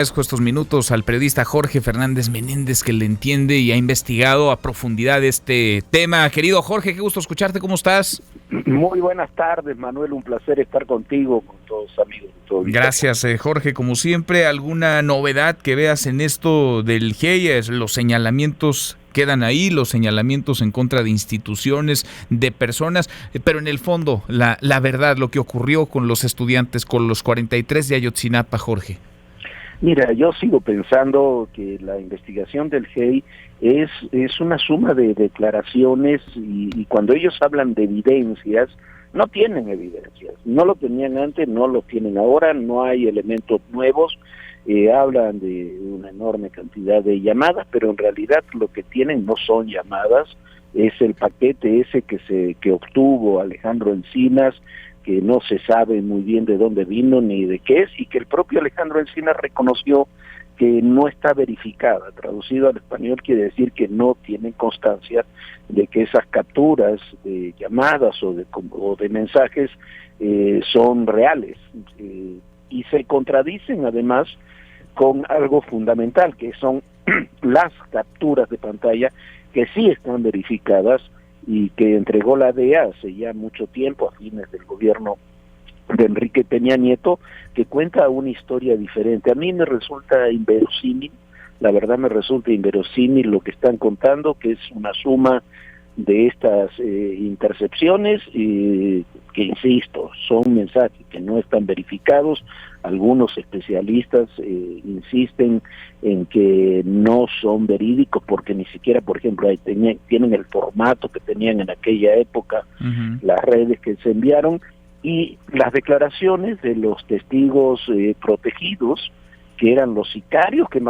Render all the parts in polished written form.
Agradezco estos minutos al periodista Jorge Fernández Menéndez, que le entiende y ha investigado a profundidad este tema. Querido Jorge, qué gusto escucharte, ¿cómo estás? Muy buenas tardes, Manuel, un placer estar contigo, con todos los amigos de todo. Gracias, Jorge, como siempre. ¿Alguna novedad que veas en esto del GEI? Los señalamientos quedan ahí, los señalamientos en contra de instituciones, de personas, pero en el fondo, la verdad, lo que ocurrió con los estudiantes, con los 43 de Ayotzinapa, Jorge. Mira, yo sigo pensando que la investigación del GEI es una suma de declaraciones y cuando ellos hablan de evidencias, no tienen evidencias. No lo tenían antes, no lo tienen ahora, no hay elementos nuevos. Hablan de una enorme cantidad de llamadas, pero en realidad lo que tienen no son llamadas, es el paquete ese que obtuvo Alejandro Encinas, que no se sabe muy bien de dónde vino ni de qué es, y que el propio Alejandro Encinas reconoció que no está verificada. Traducido al español quiere decir que no tienen constancia de que esas capturas de llamadas o de mensajes son reales, y se contradicen además con algo fundamental, que son las capturas de pantalla que sí están verificadas y que entregó la DEA hace ya mucho tiempo, a fines del gobierno de Enrique Peña Nieto, que cuenta una historia diferente. A mí me resulta inverosímil, la verdad me resulta inverosímil lo que están contando, que es una suma de estas intercepciones, que insisto, son mensajes que no están verificados. Algunos especialistas insisten en que no son verídicos porque ni siquiera, por ejemplo, tienen el formato que tenían en aquella época las redes que se enviaron, y las declaraciones de los testigos protegidos, que eran los sicarios que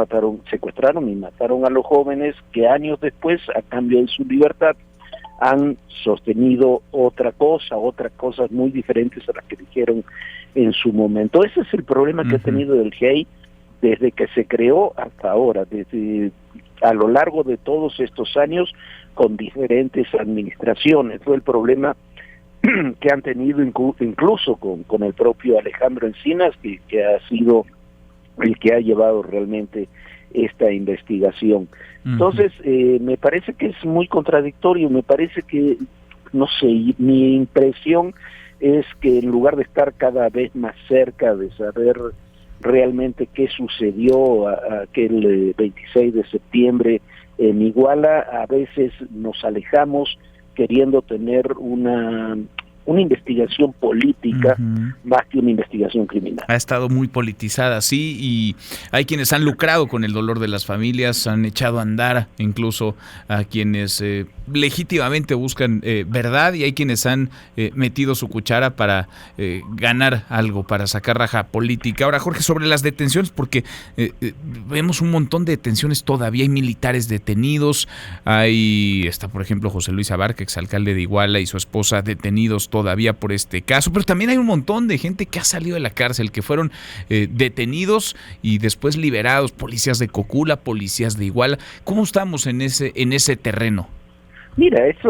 secuestraron y mataron a los jóvenes, que años después, a cambio de su libertad, han sostenido otras cosas muy diferentes a las que dijeron en su momento. Ese es el problema que ha tenido el GEI desde que se creó hasta ahora, a lo largo de todos estos años, con diferentes administraciones. Fue el problema que han tenido incluso con el propio Alejandro Encinas, que ha sido el que ha llevado realmente esta investigación. Entonces, me parece que es muy contradictorio, me parece que, no sé, mi impresión es que en lugar de estar cada vez más cerca de saber realmente qué sucedió aquel 26 de septiembre en Iguala, a veces nos alejamos queriendo tener una investigación política más que una investigación criminal. Ha estado muy politizada, sí, y hay quienes han lucrado con el dolor de las familias, han echado a andar incluso a quienes legítimamente buscan verdad, y hay quienes han metido su cuchara para ganar algo, para sacar raja política. Ahora, Jorge, sobre las detenciones, porque vemos un montón de detenciones todavía, hay militares detenidos, está por ejemplo José Luis Abarca, exalcalde de Iguala, y su esposa detenidos todavía por este caso, pero también hay un montón de gente que ha salido de la cárcel, que fueron detenidos y después liberados, policías de Cocula, policías de Iguala. ¿Cómo estamos en ese terreno? Mira, eso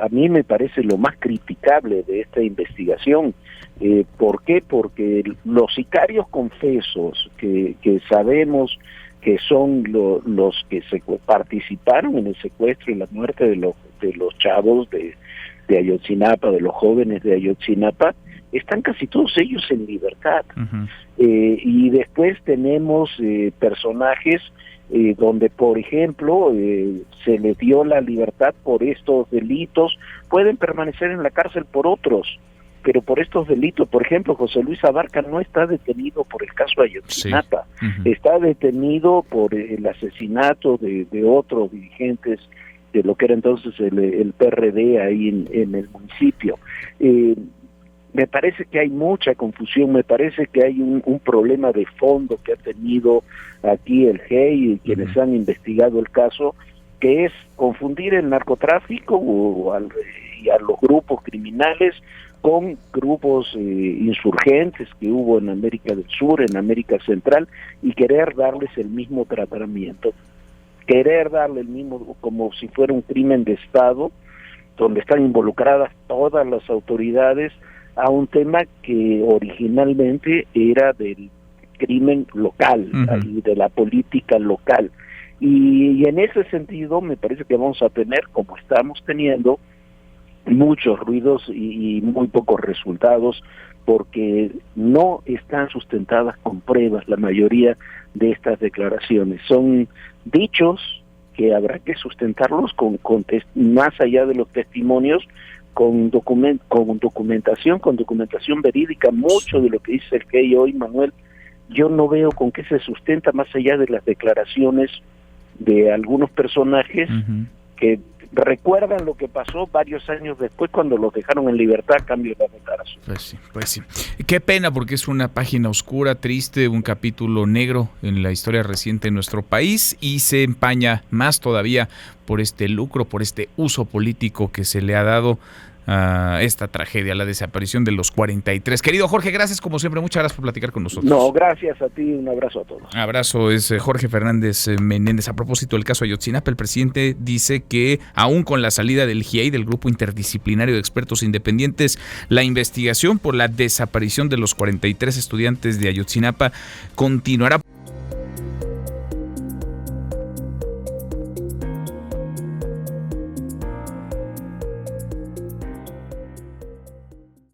a mí me parece lo más criticable de esta investigación. ¿Por qué? Porque los sicarios confesos que sabemos que son los que participaron en el secuestro y la muerte de los chavos de Ayotzinapa, de los jóvenes de Ayotzinapa, están casi todos ellos en libertad. Y después tenemos personajes donde, por ejemplo, se les dio la libertad por estos delitos, pueden permanecer en la cárcel por otros, pero por estos delitos, por ejemplo, José Luis Abarca no está detenido por el caso Ayotzinapa, está detenido por el asesinato de otros dirigentes de lo que era entonces el PRD ahí en el municipio. Me parece que hay mucha confusión, me parece que hay un problema de fondo que ha tenido aquí el GEI y quienes han investigado el caso, que es confundir el narcotráfico y a los grupos criminales con grupos insurgentes que hubo en América del Sur, en América Central, y querer darles el mismo tratamiento, querer darle el mismo, como si fuera un crimen de Estado, donde están involucradas todas las autoridades, a un tema que originalmente era del crimen local, y de la política local. Y en ese sentido me parece que vamos a tener, como estamos teniendo, muchos ruidos y muy pocos resultados, porque no están sustentadas con pruebas la mayoría de estas declaraciones. Son dichos que habrá que sustentarlos con más allá de los testimonios, con documentación verídica. Mucho de lo que dice el GEI hoy, Manuel, yo no veo con qué se sustenta más allá de las declaraciones de algunos personajes que recuerdan lo que pasó varios años después cuando los dejaron en libertad a cambio de la declaración. Pues sí. Qué pena, porque es una página oscura, triste, un capítulo negro en la historia reciente de nuestro país, y se empaña más todavía por este lucro, por este uso político que se le ha dado a esta tragedia, la desaparición de los 43. Querido Jorge, gracias como siempre, muchas gracias por platicar con nosotros. No, gracias a ti, un abrazo a todos. Abrazo, es Jorge Fernández Menéndez. A propósito del caso Ayotzinapa, el presidente dice que aún con la salida del GIEI, del Grupo Interdisciplinario de Expertos Independientes, la investigación por la desaparición de los 43 estudiantes de Ayotzinapa continuará.